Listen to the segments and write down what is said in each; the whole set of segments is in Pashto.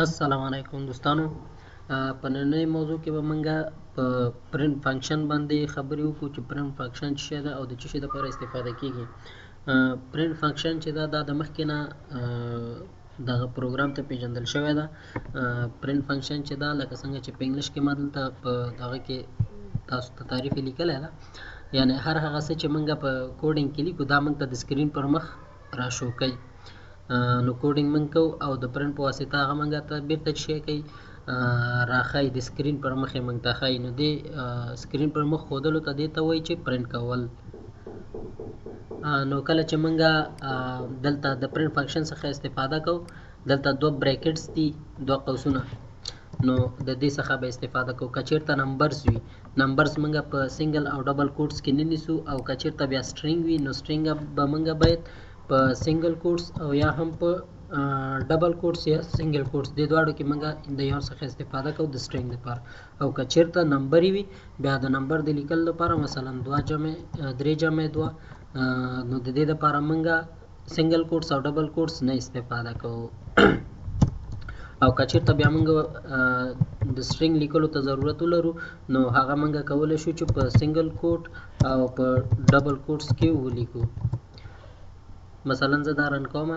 السلام علیکم دوستانو. په نننۍ موضوع کې به موږ په پرنټ فنکشن باندې خبرې وکړو چې پرنټ فنکشن څه شی ده او د څه شي لپاره استفاده کیږي. پرنټ فنکشن چې دا د مخکې نه دغه پروګرام ته پیژندل شوی ده. پرنټ فنکشن چې دا لکه څنګه چې په انګلیش کې ما دلته په دغه کې تاسو ته تعریف یې لیکلی ده، یعنې هر هغه څه چې موږ په کوډینګ کې لیکو دا موږ ته د سکرین پر مخ را شو کوي. نو کوډینګ موږ کوو او د پرنټ په واسطه هغه موږ ته بیرته څه شی کوي، راښایي، د سکرین پر مخ یې موږ ته ښایي. نو دې سکرین پر مخ ښودلو ته دې ته وایي چې پرنټ کول. نو کله چې موږ دلته د پرنټ فنکشن څخه استفاده کوو، دلته دوه بریکټس دي، دوه قوسونه، نو د دې څخه به استفاده کوو. که چېرته نمبرز وي، نمبرز موږ په سنګل او ډبل کوټس کې نه نیسو، او که چېرته بیا سټرینګ وي نو سټرینګ به موږ باید په سنګل کوټس او یا هم په ډبل کوټس یا سنګل کوټس دې دواړو کې موږ د یو څخه استفاده کوو د سټرینګ لپاره. او که چېرته نمبري وي بیا د نمبر د لیکلو لپاره مثلا 2 جمع 3 جمع 2 نو د دې لپاره موږ سنګل کوټس او ډبل کوټس نه استفاده کوو. او که چېرته بیا موږ د سټرینګ لیکلو ته ضرورت ولرو نو هغه موږ کولی شو چې په سنګل کوټ او په ډبل کوټس کې ولیکو. مثلا زه دا رن کوم،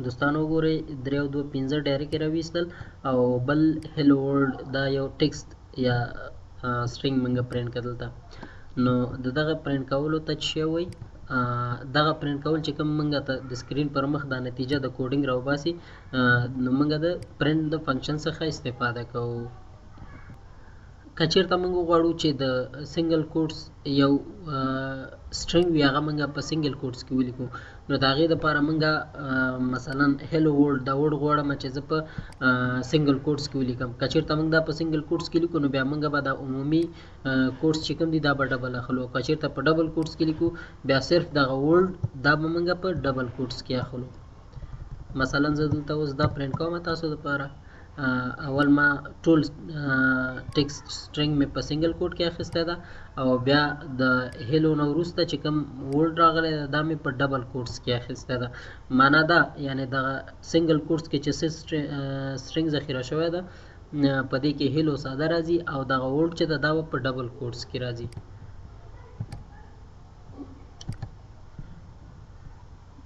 دوستانو وګورئ 3 او 2 5 ډایرکټ یې راویستل، او بل هیلو ورلډ دا یو ټیکسټ یا سټرینګ موږ پرنټ کړل دلته. نو دغه پرنټ کولو ته څه شی وایي؟ دغه پرنټ کول چې کوم موږ ته د سکرین پر مخ دا نتیجه د کوډینګ راوباسي، نو موږ د پرنټ د فنکشن څخه استفاده کوو. که چېرته موږ وغواړو چې د سنګل کوټس یو سټرینګ وي هغه موږ په سنګل کوټس کې ولیکو، نو د هغې دپاره موږ مثلا هیلو ورلډ دا ورډ غواړم چې زه په سنګل کوټس کې ولیکم. که چېرته موږ دا په سنګل کوټس کې لیکو نو بیا موږ به دا عمومي کوټس چې کوم دي دا به ډبل اخلو. که چېرته په ډبل کوټس کې لیکو بیا صرف دغه ورلډ دا به موږ په ډبل کوټس کې اخلو. مثلا زه دلته اوس دا پرنټ کوم تاسو دپاره. اول ما ټول ټیکسټ سټرینګ مې په سنګل کوټ کې اخیستی ده، او بیا د هیلو نه وروسته چې کوم ورډ راغلی ده دا مې په ډبل کوټس کې اخیستی ده. معنا دا یعنې دغه سنګل کوټس کې چې څه سټرینګ ذخیره شوی ده په دې کې هیلو ساده راځي، او دغه ورډ چې ده دا به په ډبل کوټس کې راځي.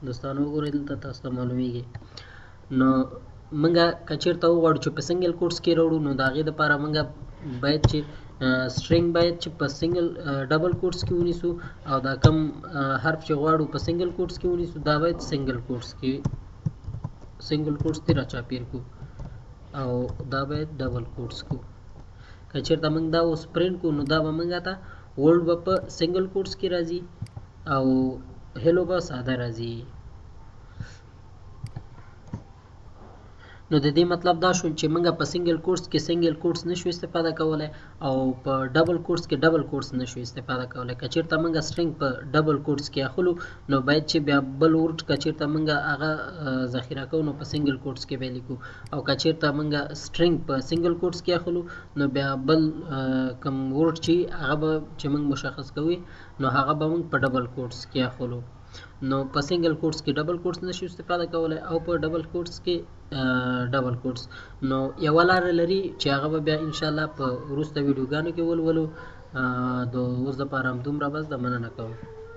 دوستانو وګورئ دلته تاسو ته معلومیږي. نو موږ که چېرته وغواړو چې په سنګل کوټس کې راوړو نو د هغې دپاره موږ باید چې سټرینګ باید چې په سنګل ډبل کوټس کې ونیسو، او دا کم حرف چې غواړو په سنګل کوټس کې ونیسو دا باید سنګل کوټس کې سنګل کوټس ته راچاپېر کړو، او دا باید ډبل کوټس کړو. که چېرته موږ دا اوس پرنټ کړو نو دا به موږ ته ورډ به په سنګل کوټس کې راځي او هیلو به ساده راځي. نو د دې مطلب دا شو چې موږ په سنګل کوټس کې سنګل کوټس نشو استفاده کولی، او په ډبل کوټس کې ډبل کوټس نشو استفاده کولی. که چېرته موږ سټرینګ په ډبل کوټس کې اخلو نو باید چې بیا بل ورډ که چېرته موږ هغه ذخیره کوو نو په سنګل کوټس کې به یې لیکو، او که چېرته موږ سټرینګ په سنګل کوټس کې اخلو نو بیا بل کوم ورډ چې هغه به چې موږ مشخص کوي نو هغه به موږ په ډبل کوټس کې اخلو. نو په سنګل کوټس کې ډبل کوټس نشو استفاده کولی، او په ډبل کوټس کې ډبل کوټس. نو یوه لاره لري چې هغه به بیا انشاءالله په وروسته ویډیوګانو کې ولولو. د اوس دپاره همدومره بس ده، مننه کوم.